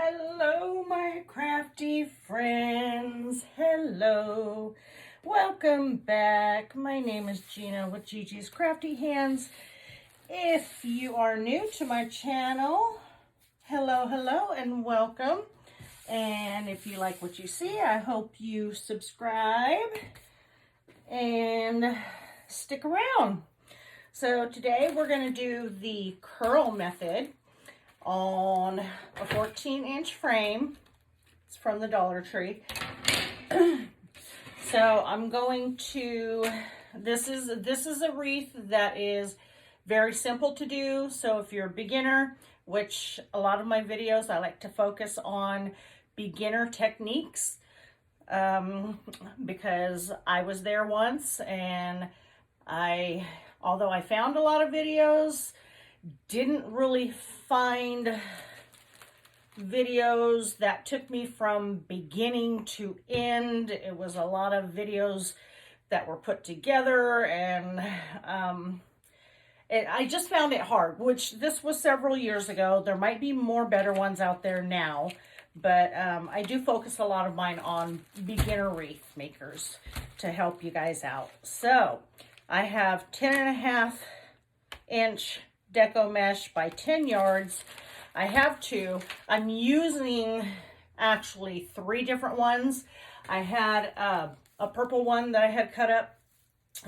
Hello, my crafty friends. Hello. Welcome back. My name is Gina with Gigi's Crafty Hands. If you are new to my channel, hello, and welcome. And if you like what you see, I hope you subscribe and stick around. So today we're going to do the curl method on a 14-inch frame. It's from the Dollar Tree. So I'm going to, this is a wreath that is very simple to do. So if you're a beginner, which a lot of my videos I like to focus on beginner techniques, because I was there once, and although I found a lot of videos, didn't really find videos that took me from beginning to end. It was a lot of videos that were put together, and I just found it hard, which this was several years ago. There might be more better ones out there now, but I do focus a lot of mine on beginner wreath makers to help you guys out. So I have 10.5-inch deco mesh by 10 yards. I have two. I'm using actually 3 different ones. I had a purple one that I had cut up,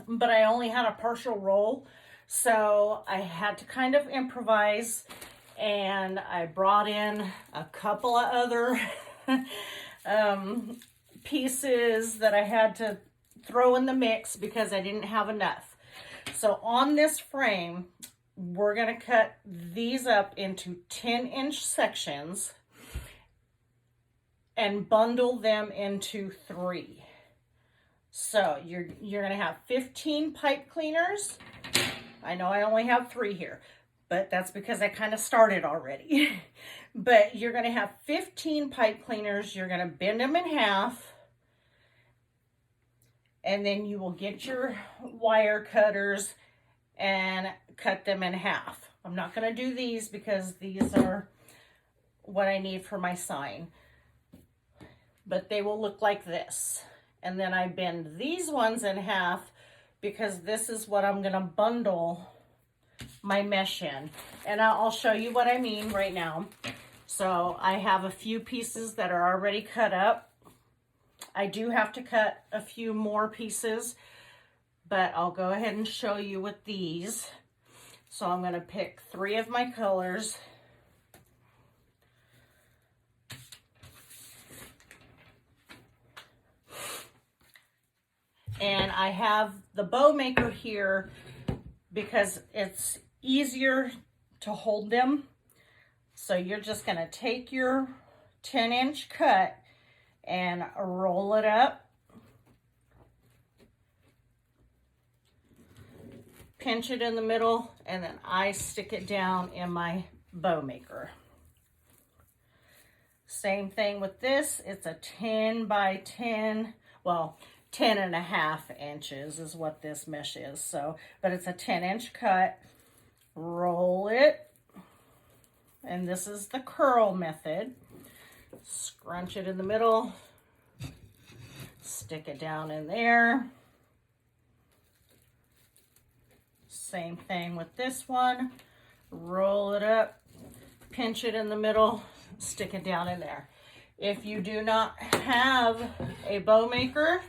but I only had a partial roll, so I had to kind of improvise, and I brought in a couple of other pieces that I had to throw in the mix because I didn't have enough. So on this frame, we're going to cut these up into 10-inch sections and bundle them into 3. So you're going to have 15 pipe cleaners. I know I only have 3 here, but that's because I kind of started already. But you're going to have 15 pipe cleaners. You're going to bend them in half, and then you will get your wire cutters and cut them in half. I'm not going to do these because these are what I need for my sign, but they will look like this. And then I bend these ones in half because this is what I'm going to bundle my mesh in. And I'll show you what I mean right now. So I have a few pieces that are already cut up. I do have to cut a few more pieces, but I'll go ahead and show you with these. So I'm going to pick 3 of my colors. And I have the bow maker here because it's easier to hold them. So you're just going to take your 10-inch cut and roll it up. Pinch it in the middle, and then I stick it down in my bow maker. Same thing with this. It's a 10 by 10, well, 10.5 inches is what this mesh is. So, but it's a 10-inch cut. Roll it, and this is the curl method. Scrunch it in the middle, stick it down in there. Same thing with this one. Roll it up, pinch it in the middle, stick it down in there. If you do not have a bow maker,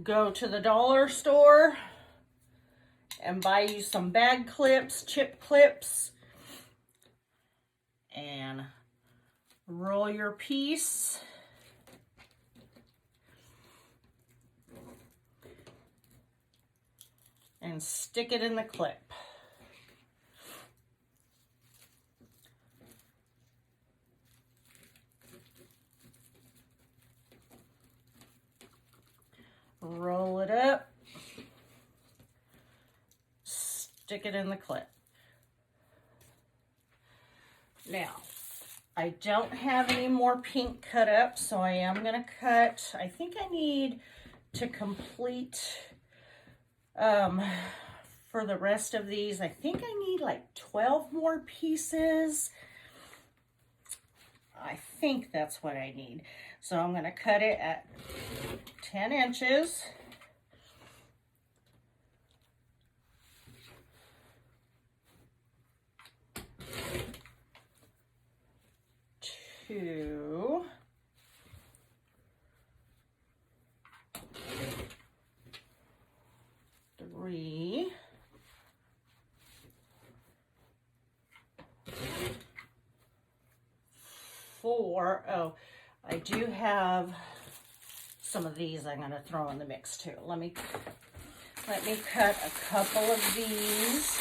go to the dollar store and buy you some bag clips, chip clips, and roll your piece. And stick it in the clip. Roll it up. Stick it in the clip. Now, I don't have any more pink cut up, so I am going to cut, I think I need to complete for the rest of these, I think I need like 12 more pieces. I think that's what I need. So I'm going to cut it at 10 inches. Two. Three. Four. Oh, I do have some of these I'm going to throw in the mix too. Let me cut a couple of these.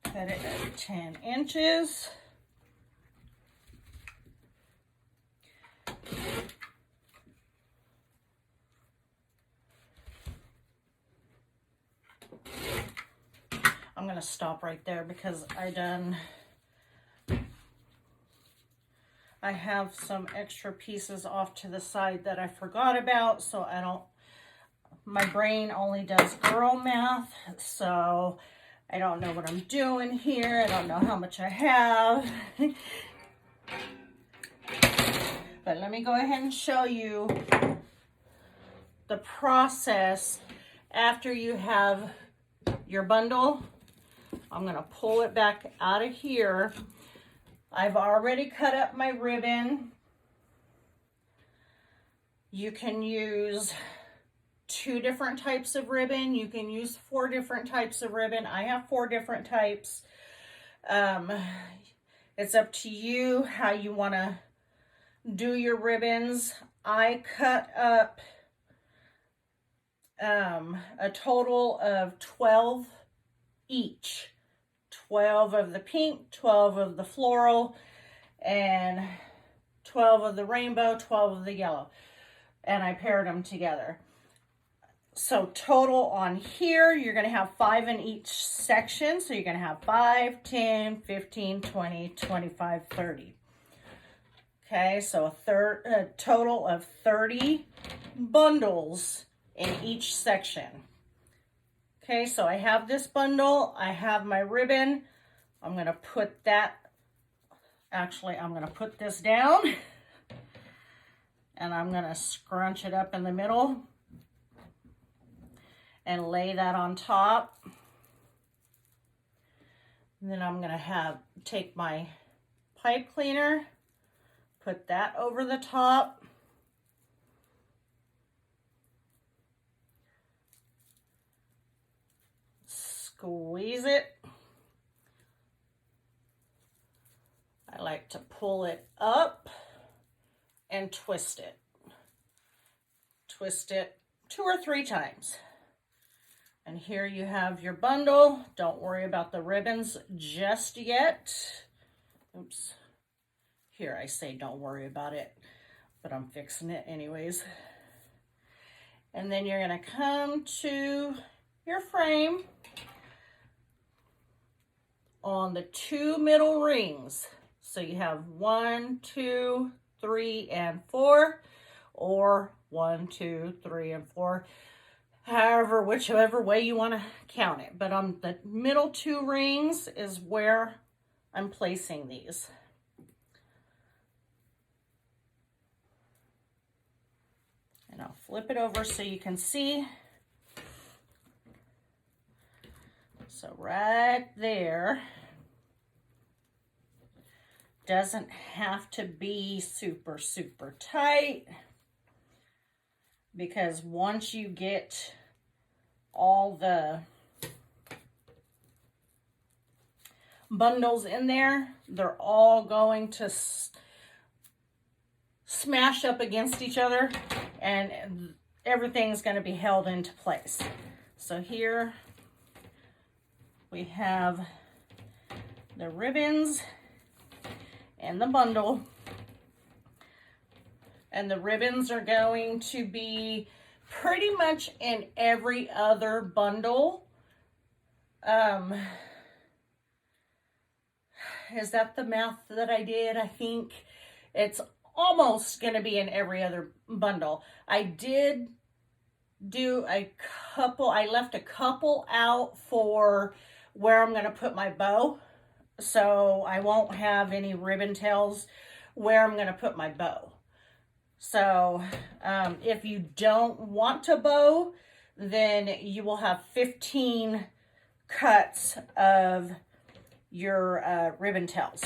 Cut it at 10 inches. I'm going to stop right there because I have some extra pieces off to the side that I forgot about, so my brain only does girl math, so I don't know what I'm doing here. I don't know how much I have. But let me go ahead and show you the process after you have your bundle. I'm going to pull it back out of here. I've already cut up my ribbon. You can use 2 different types of ribbon. You can use 4 different types of ribbon. I have 4 different types. It's up to you how you want to do your ribbons. I cut up a total of 12 each. 12 of the pink, 12 of the floral, and 12 of the rainbow, 12 of the yellow. And I paired them together. So total on here, you're going to have 5 in each section. So you're going to have 5, 10, 15, 20, 25, 30. Okay, so a total of 30 bundles in each section. Okay, so I have this bundle, I have my ribbon. I'm going to put that, actually I'm going to put this down and I'm going to scrunch it up in the middle and lay that on top. And then I'm going to take my pipe cleaner, put that over the top. Squeeze it. I like to pull it up and twist it. Twist it 2 or 3 times. And here you have your bundle. Don't worry about the ribbons just yet. Oops. Here I say don't worry about it, but I'm fixing it anyways. And then you're going to come to your frame on the 2 middle rings. So you have 1, 2, 3, and 4, or 1, 2, 3, and 4. However, whichever way you want to count it. But on the middle 2 rings is where I'm placing these. And I'll flip it over so you can see. So right there. Doesn't have to be super, super tight, because once you get all the bundles in there, they're all going to smash up against each other and everything's going to be held into place. So here we have the ribbons and the bundle, and the ribbons are going to be pretty much in every other bundle. Is that the math that I did? I think it's almost going to be in every other bundle. I did do a couple, I left a couple out for where I'm going to put my bow. So I won't have any ribbon tails where I'm going to put my bow. So if you don't want to bow, then you will have 15 cuts of your ribbon tails.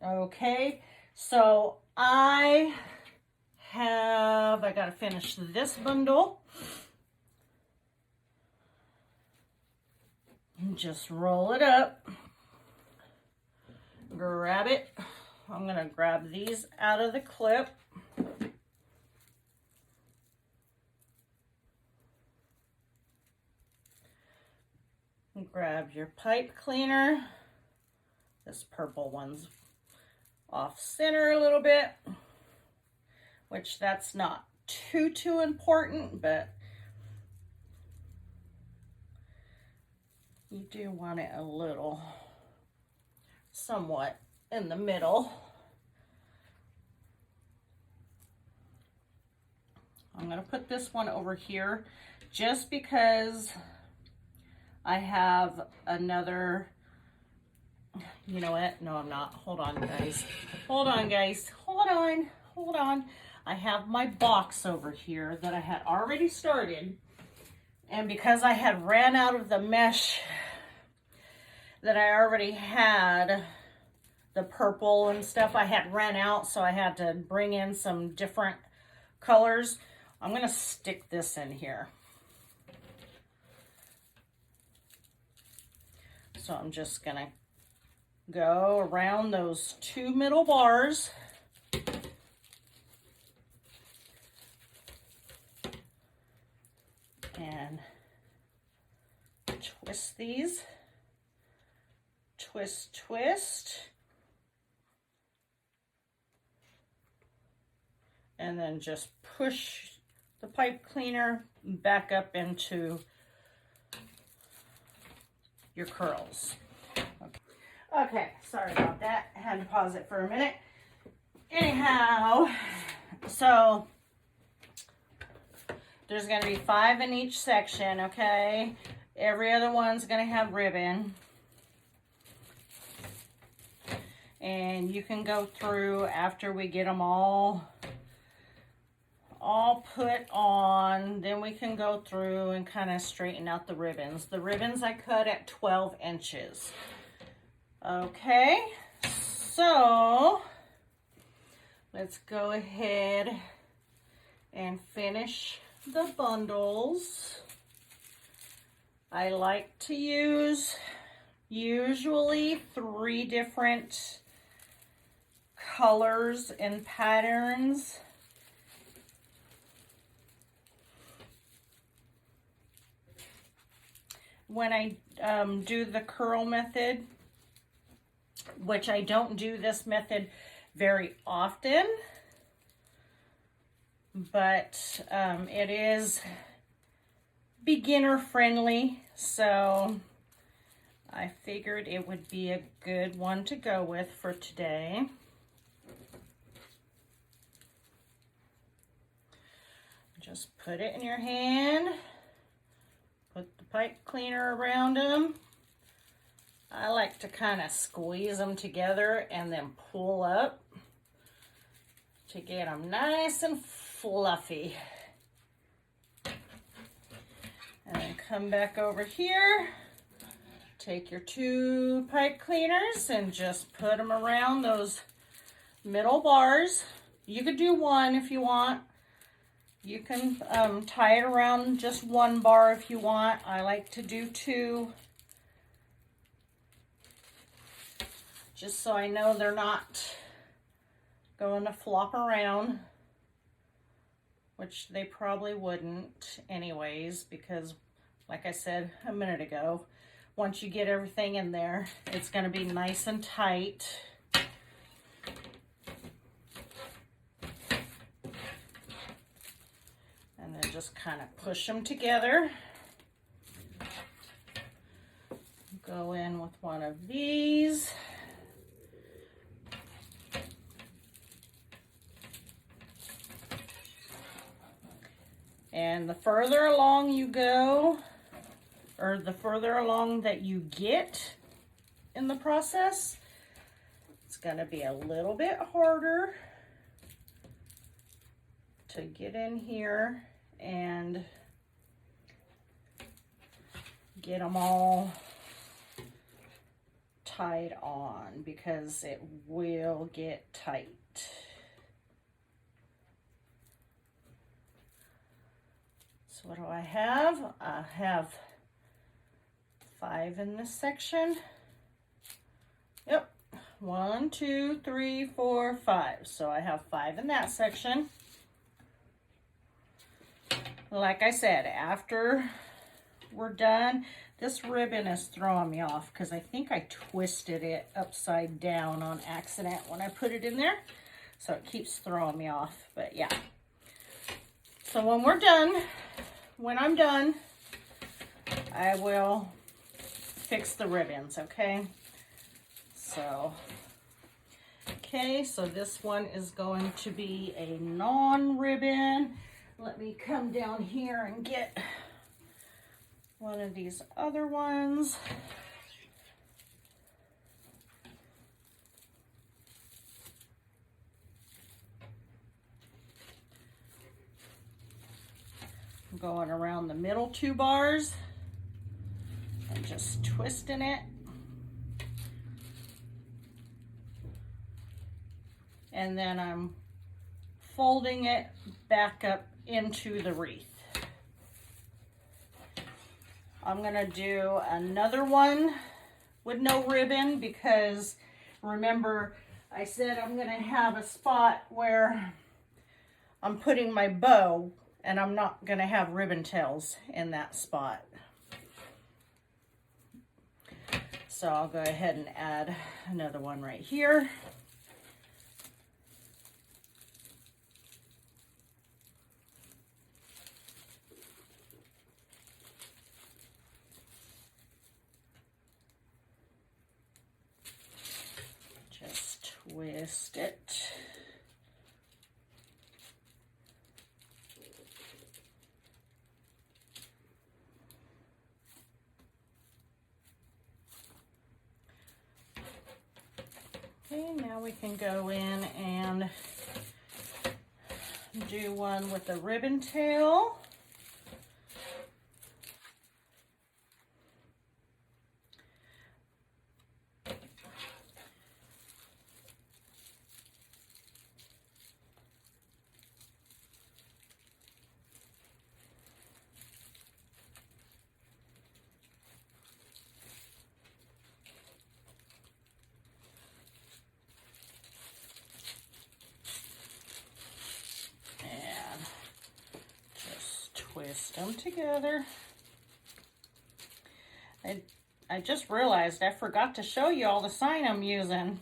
Okay, so I got to finish this bundle. And just roll it up. Grab it. I'm going to grab these out of the clip. Grab your pipe cleaner. This purple one's off center a little bit, which that's not too important, but you do want it a little somewhat in the middle. I'm going to put this one over here just because I have another, you know what? No, I'm not. Hold on, guys. Hold on, guys. Hold on. I have my box over here that I had already started. And because I had ran out of the mesh that I already had, the purple and stuff, I had ran out, so I had to bring in some different colors. I'm going to stick this in here. So I'm just going to go around those two middle bars. And twist these. Twist, twist. And then just push the pipe cleaner back up into your curls. Okay, sorry about that. I had to pause it for a minute. Anyhow, so there's going to be 5 in each section, okay? Every other one's going to have ribbon. And you can go through after we get them all put on, then we can go through and kind of straighten out the ribbons. The ribbons I cut at 12 inches. Okay, so let's go ahead and finish the bundles. I like to use usually 3 different colors and patterns. When I do the curl method, which I don't do this method very often, but it is beginner friendly, so I figured it would be a good one to go with for today. Just put it in your hand. Put the pipe cleaner around them. I like to kind of squeeze them together and then pull up to get them nice and fluffy. And then come back over here. Take your 2 pipe cleaners and just put them around those middle bars. You could do 1 if you want. You can tie it around just 1 bar if you want. I like to do 2. Just so I know they're not going to flop around. Which they probably wouldn't anyways, because like I said a minute ago, once you get everything in there, it's going to be nice and tight. And then just kind of push them together. Go in with one of these. And the further along you go, or the further along that you get in the process, it's going to be a little bit harder to get in here and get them all tied on, because it will get tight. So what do I have? I have 5 in this section. Yep, 1, 2, 3, 4, 5. So I have 5 in that section. Like I said, after we're done, this ribbon is throwing me off because I think I twisted it upside down on accident when I put it in there. So it keeps throwing me off, but yeah. So when we're done, when I'm done, I will fix the ribbons, okay? So, okay, so this one is going to be a non-ribbon. Let me come down here and get one of these other ones. I'm going around the middle 2 bars and just twisting it. And then I'm folding it back up into the wreath. I'm gonna do another one with no ribbon because remember I said I'm gonna have a spot where I'm putting my bow and I'm not gonna have ribbon tails in that spot. So I'll go ahead and add another one right here. Twist it. Okay, now we can go in and do one with the ribbon tail. Twist them together. I just realized I forgot to show you all the sign I'm using.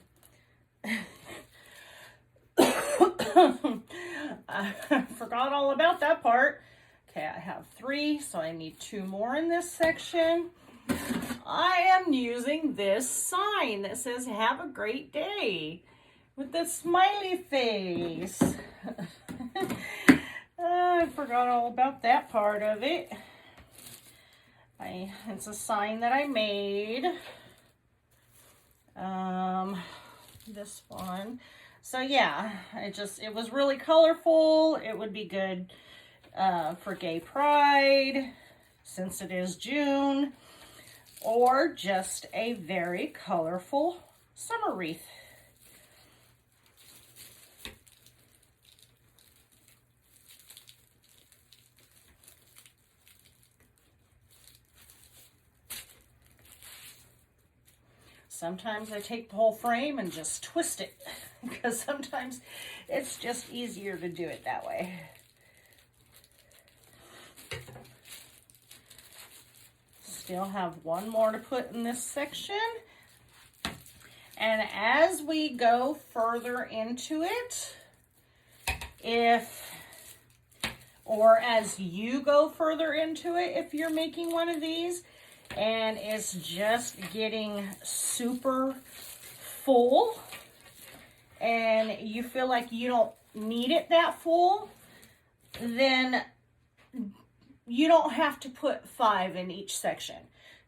I forgot all about that part. Okay, I have 3, so I need 2 more in this section. I am using this sign that says "Have a great day" with the smiley face. I forgot all about that part of it. It's a sign that I made. This one. So yeah, it was really colorful. It would be good for Gay Pride, since it is June, or just a very colorful summer wreath. Sometimes I take the whole frame and just twist it because sometimes it's just easier to do it that way. Still have one more to put in this section. And as we go further into it, as you go further into it, if you're making one of these, and it's just getting super full and you feel like you don't need it that full, then you don't have to put 5 in each section.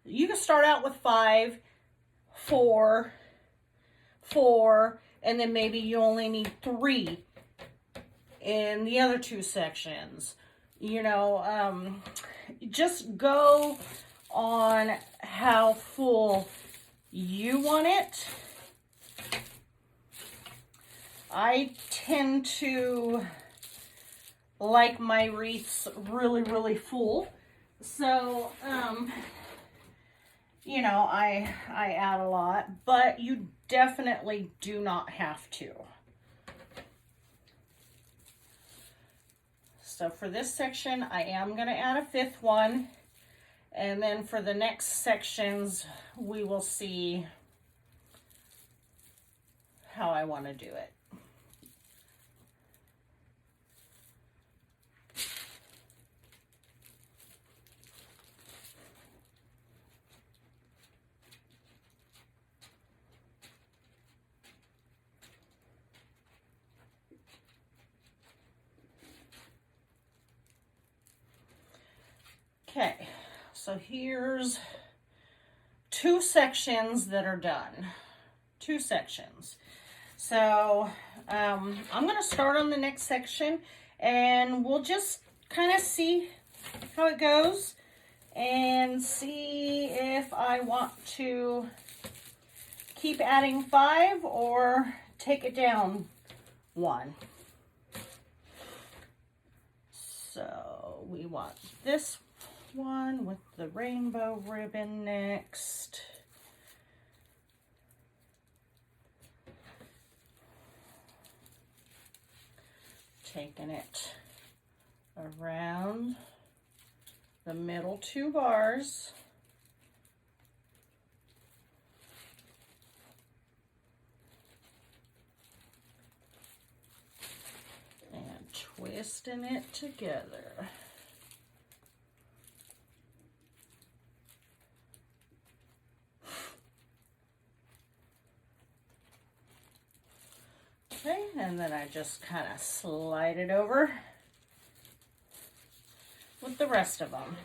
You can start out with 5, 4, 4, and then maybe you only need 3 in the other 2 sections. You know, just go on how full you want it. I tend to like my wreaths really, really full. So, you know, I add a lot, but you definitely do not have to. So for this section, I am going to add a 5th one. And then for the next sections, we will see how I want to do it. Okay, so here's 2 sections that are done. 2 sections. So I'm going to start on the next section, and we'll just kind of see how it goes and see if I want to keep adding 5 or take it down 1. So we want this one with the rainbow ribbon next. Taking it around the middle 2 bars. And twisting it together. Okay, and then I just kind of slide it over with the rest of them.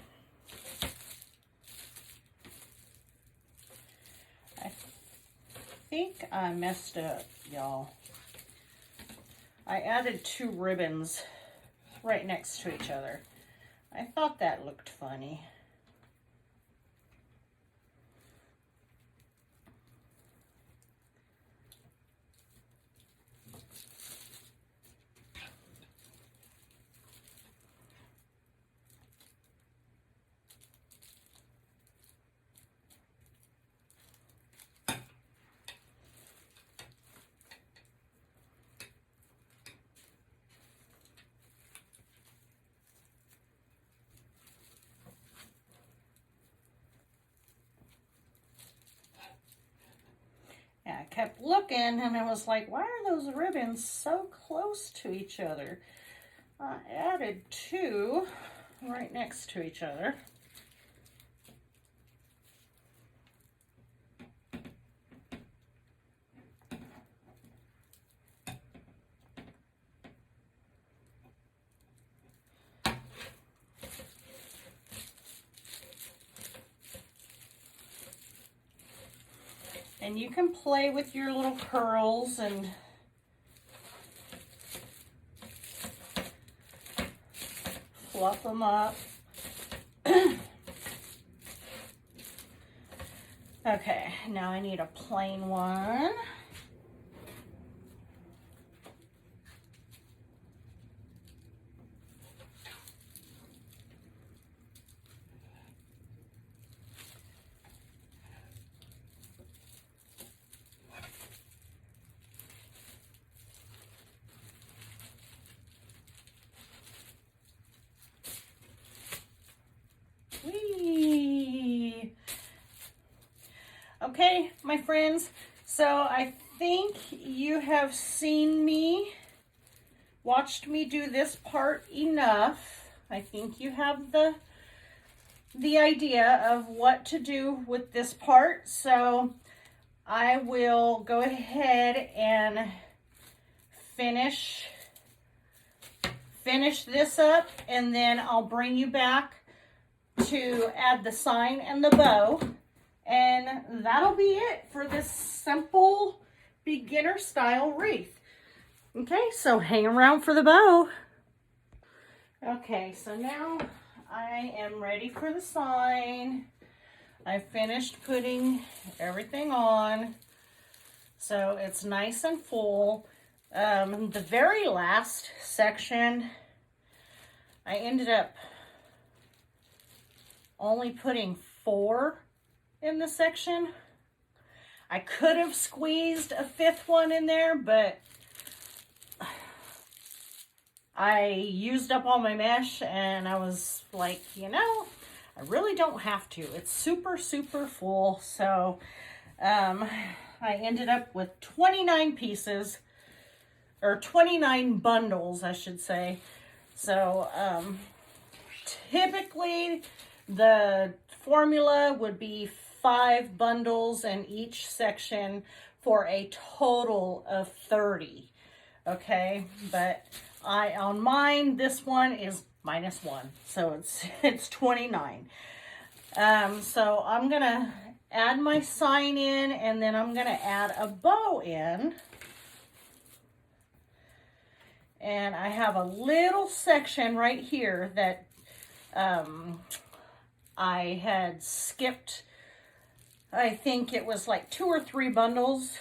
I think I messed up, y'all. I added 2 ribbons right next to each other. I thought that looked funny. I kept looking and I was like, why are those ribbons so close to each other? I added 2 right next to each other. And you can play with your little curls and fluff them up. Okay, now I need a plain one. Okay, my friends, so I think you have seen me, watched me do this part enough. I think you have the idea of what to do with this part. So I will go ahead and finish finish this up, and then I'll bring you back to add the sign and the bow. And that'll be it for this simple beginner style wreath. Okay, so hang around for the bow. Okay, so now I am ready for the sign. I finished putting everything on, so it's nice and full. The very last section, I ended up only putting 4 in the section. I could have squeezed a 5th one in there, but I used up all my mesh, and I was like, you know, I really don't have to. It's super, super full. So I ended up with 29 pieces, or 29 bundles, I should say. So typically the formula would be 5 bundles in each section for a total of 30. Okay, but on mine, this one is -1, so it's 29. So I'm gonna add my sign in, and then I'm gonna add a bow in. And I have a little section right here that I had skipped. I think it was like 2 or 3 bundles.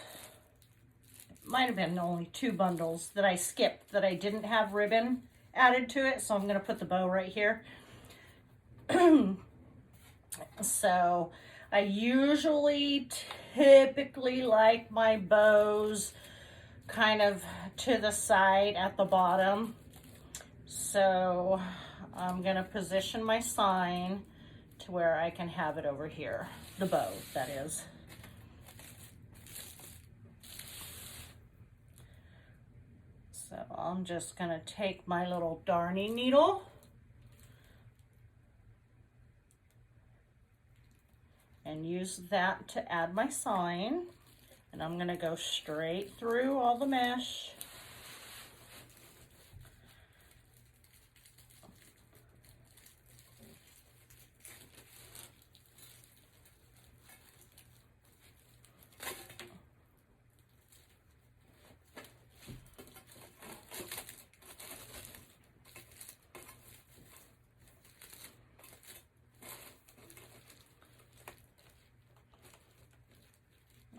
It might have been only 2 bundles that I skipped, that I didn't have ribbon added to it. So I'm going to put the bow right here. So I usually typically like my bows kind of to the side at the bottom. So I'm going to position my sign to where I can have it over here. The bow, that is. So I'm just going to take my little darning needle and use that to add my sign. And I'm going to go straight through all the mesh.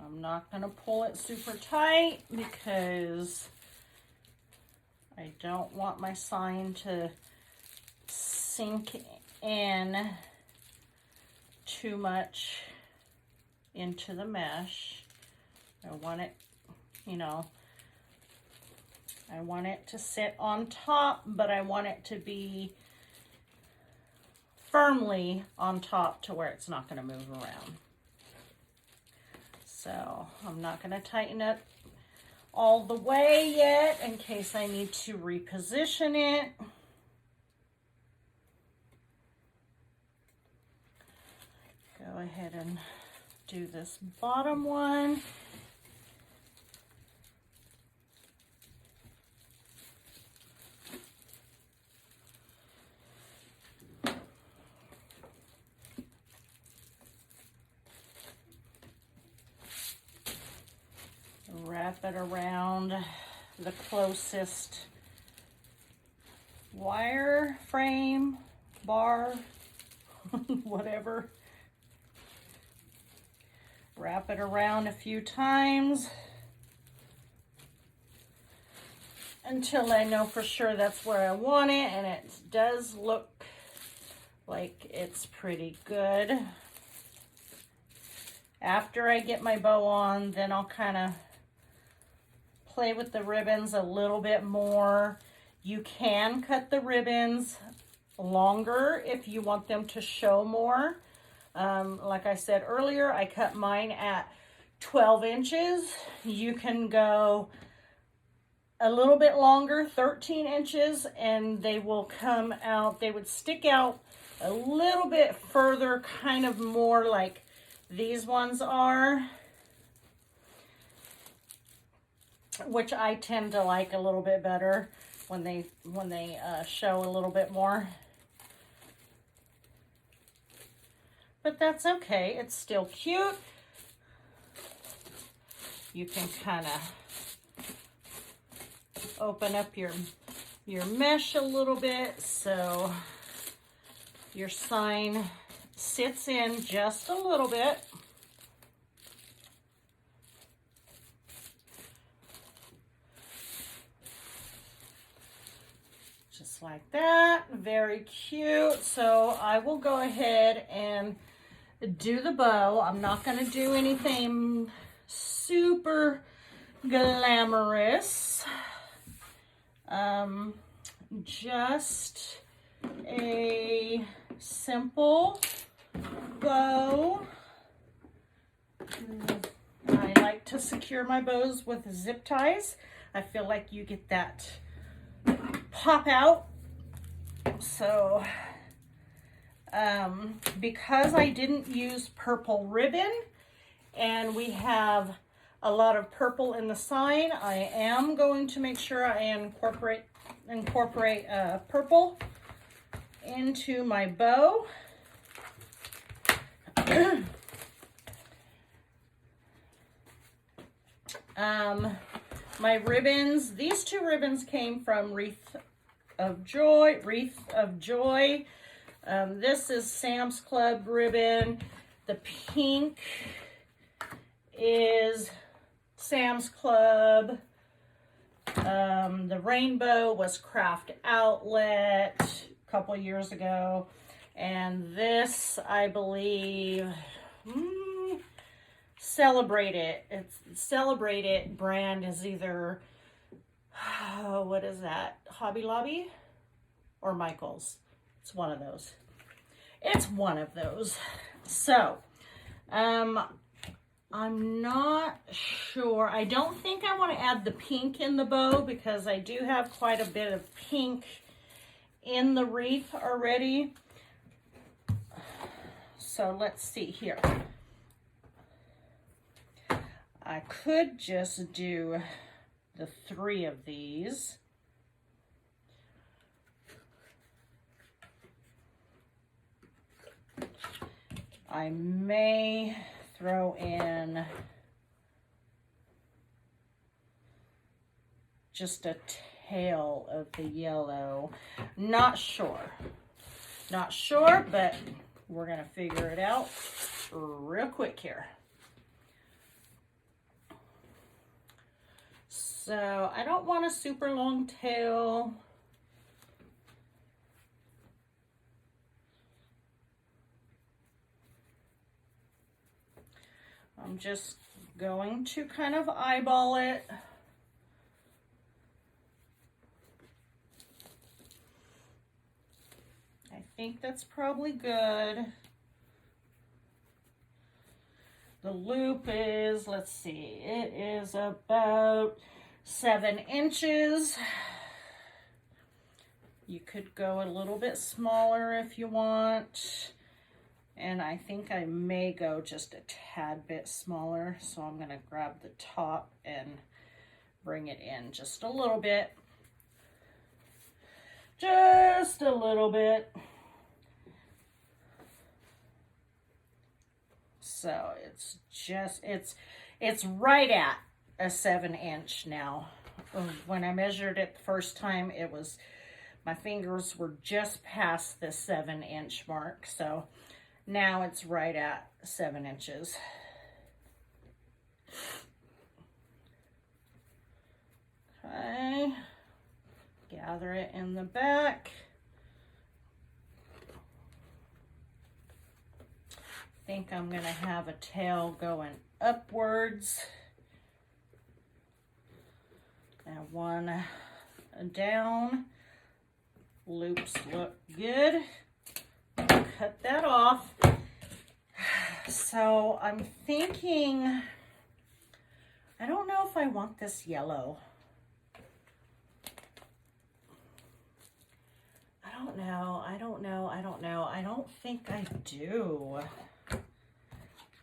I'm not going to pull it super tight because I don't want my sign to sink in too much into the mesh. I want it, you know, I want it to sit on top, but I want it to be firmly on top to where it's not going to move around. So I'm not going to tighten it all the way yet in case I need to reposition it. Go ahead and do this bottom one. Wrap it around the closest wire frame, bar, whatever. Wrap it around a few times until I know for sure that's where I want it, and it does look like it's pretty good. After I get my bow on, then I'll kind of play with the ribbons a little bit more. You can cut the ribbons longer if you want them to show more. Like I said earlier, I cut mine at 12 inches. You can go a little bit longer, 13 inches, and they will come out, they would stick out a little bit further, kind of more like these ones are, which I tend to like a little bit better. when they show a little bit more. But that's okay. It's still cute. You can kind of open up your mesh a little bit so your sign sits in just a little bit. Just like that. Very cute. So I will go ahead and do the bow. I'm not going to do anything super glamorous. Just a simple bow. I like to secure my bows with zip ties. I feel like you get that pop out. So because I didn't use purple ribbon and we have a lot of purple in the sign, I am going to make sure I incorporate purple into my bow. My ribbons, these two ribbons came from Wreath of Joy. This is Sam's Club ribbon. The pink is Sam's Club. The rainbow was Craft Outlet a couple years ago. And this, I believe, Celebrate It. It's Celebrate It brand is either, what is that? Hobby Lobby or Michael's. It's one of those. It's one of those. So, I'm not sure. I don't think I want to add the pink in the bow because I do have quite a bit of pink in the wreath already. So let's see here. I could just do the 3 of these. I may throw in just a tail of the yellow. Not sure, but we're gonna figure it out real quick here. So I don't want a super long tail. I'm just going to kind of eyeball it. I think that's probably good. The loop is, let's see, it is about 7 inches. You could go a little bit smaller if you want. And I think I may go just a tad bit smaller. So I'm going to grab the top and bring it in just a little bit. Just a little bit. So it's just, it's right at a 7-inch now. When I measured it the first time, it was, my fingers were just past the 7-inch mark. So now it's right at 7 inches. Okay, gather it in the back. I think I'm gonna have a tail going upwards and one down. Loops look good. Cut that off. So I'm thinking, I don't know if I want this yellow. I don't know. I don't think I do.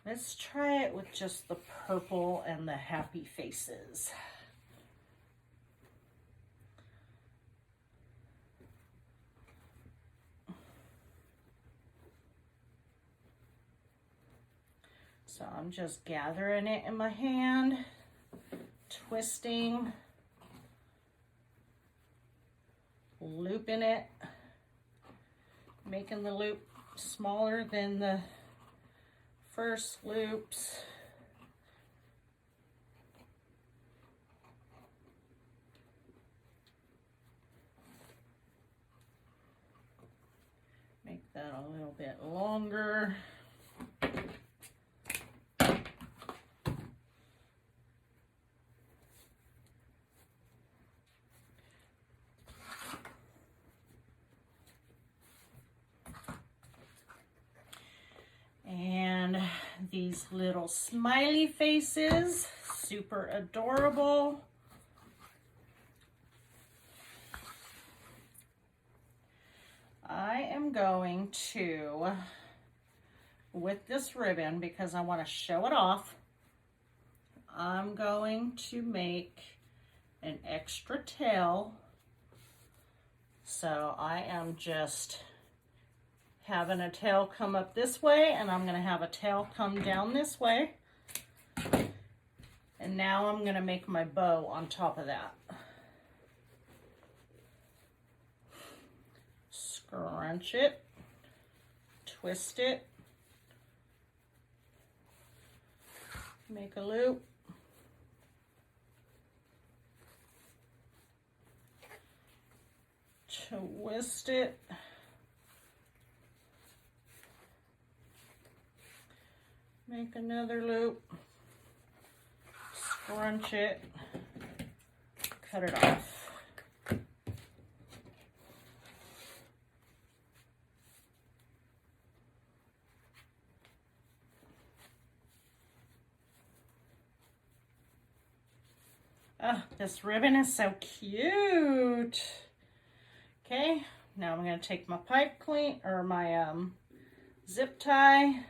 Let's try it with just the purple and the happy faces. So I'm just gathering it in my hand, twisting, looping it, making the loop smaller than the first loops. Make that a little bit longer. And these little smiley faces, super adorable. I am going to, with this ribbon, because I want to show it off, I'm going to make an extra tail. So I am just having a tail come up this way, and I'm going to have a tail come down this way. And now I'm going to make my bow on top of that. Scrunch it, twist it, make a loop, twist it, make another loop, scrunch it, cut it off. Oh, this ribbon is so cute. Okay, now I'm going to take my pipe clean, or my zip tie.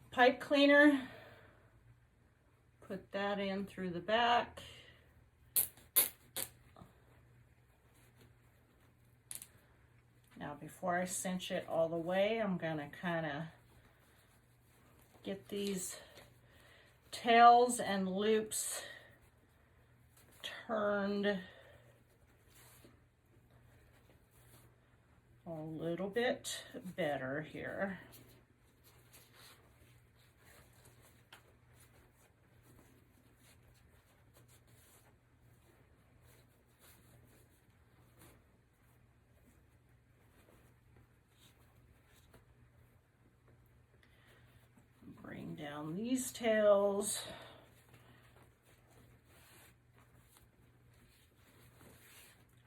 Pipe cleaner, put that in through the back. Now before I cinch it all the way, I'm going to kind of get these tails and loops turned a little bit better here. Bring down these tails.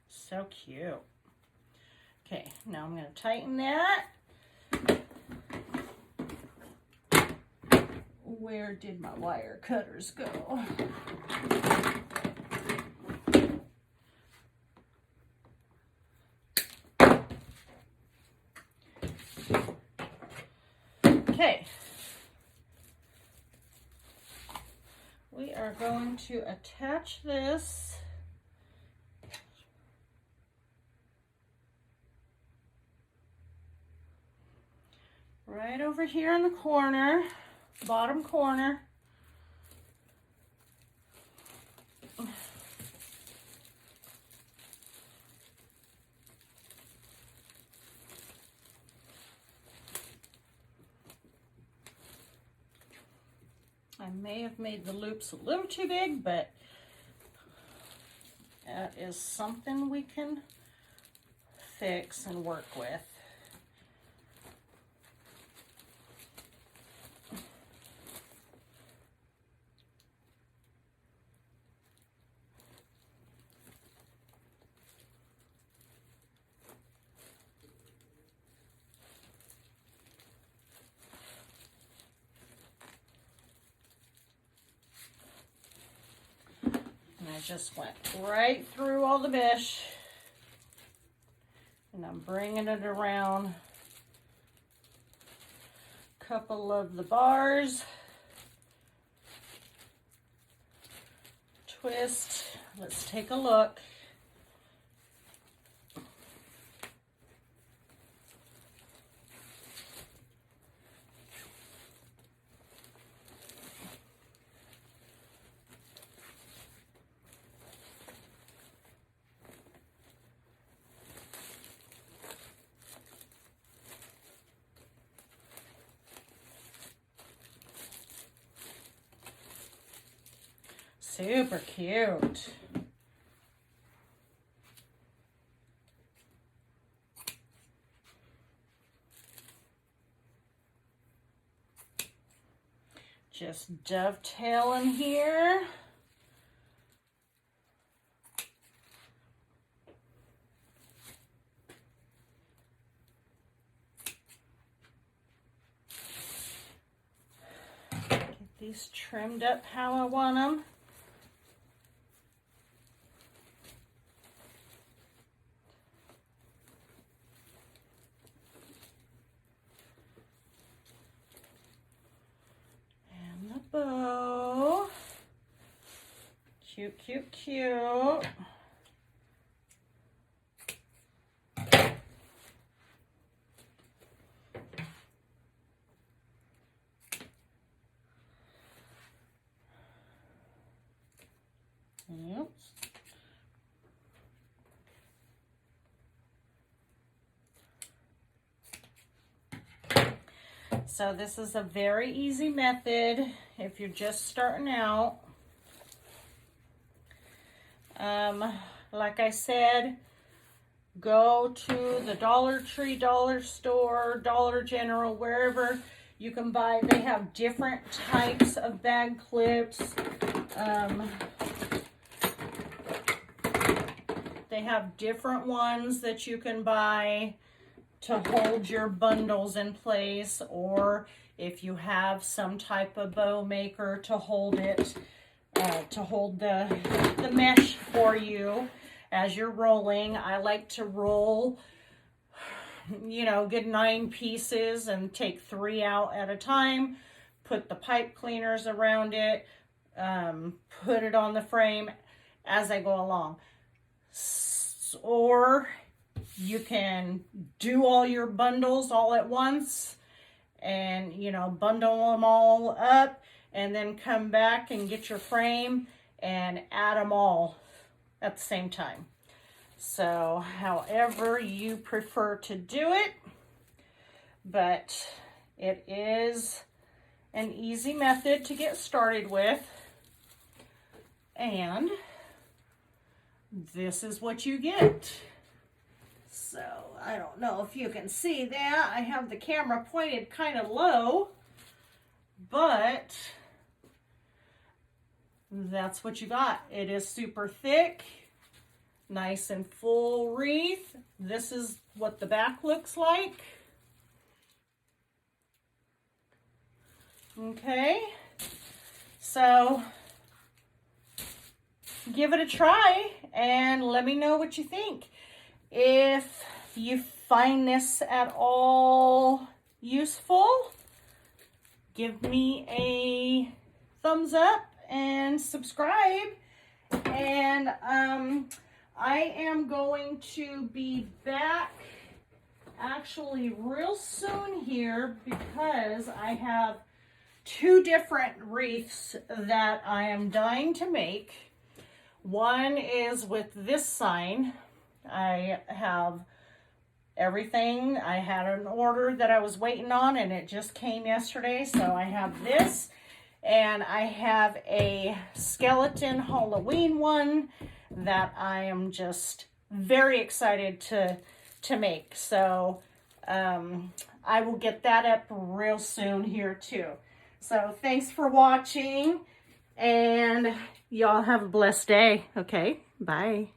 So cute. Okay, now I'm going to tighten that. Where did my wire cutters go? Okay. We are going to attach this right over here in the corner, bottom corner. I may have made the loops a little too big, but that is something we can fix and work with. I just went right through all the mesh. I'm bringing it around a couple of the bars. Twist. Let's take a look. Super cute. Just dovetailing here. Get these trimmed up how I want them. Bow. Cute, cute, cute. Oops. So this is a very easy method if you're just starting out. Like I said, go to the Dollar Tree, Dollar Store, Dollar General, wherever you can buy. They have different types of bag clips. They have different ones that you can buy to hold your bundles in place, or if you have some type of bow maker to hold it, to hold the mesh for you as you're rolling. I like to roll, you know, good 9 pieces and take 3 out at a time, put the pipe cleaners around it, put it on the frame as I go along. Or you can do all your bundles all at once and, you know, bundle them all up and then come back and get your frame and add them all at the same time. So however you prefer to do it, but it is an easy method to get started with. And this is what you get. So I don't know if you can see that. I have the camera pointed kind of low, but that's what you got. It is super thick, nice and full wreath. This is what the back looks like. Okay, so give it a try and let me know what you think. If you find this at all useful, give me a thumbs up and subscribe. And I am going to be back actually real soon here because I have 2 different wreaths that I am dying to make. One is with this sign. I have everything. I had an order that I was waiting on and it just came yesterday. So I have this, and I have a skeleton Halloween one that I am just very excited to make. So I will get that up real soon here too. So thanks for watching, and y'all have a blessed day. Okay, bye.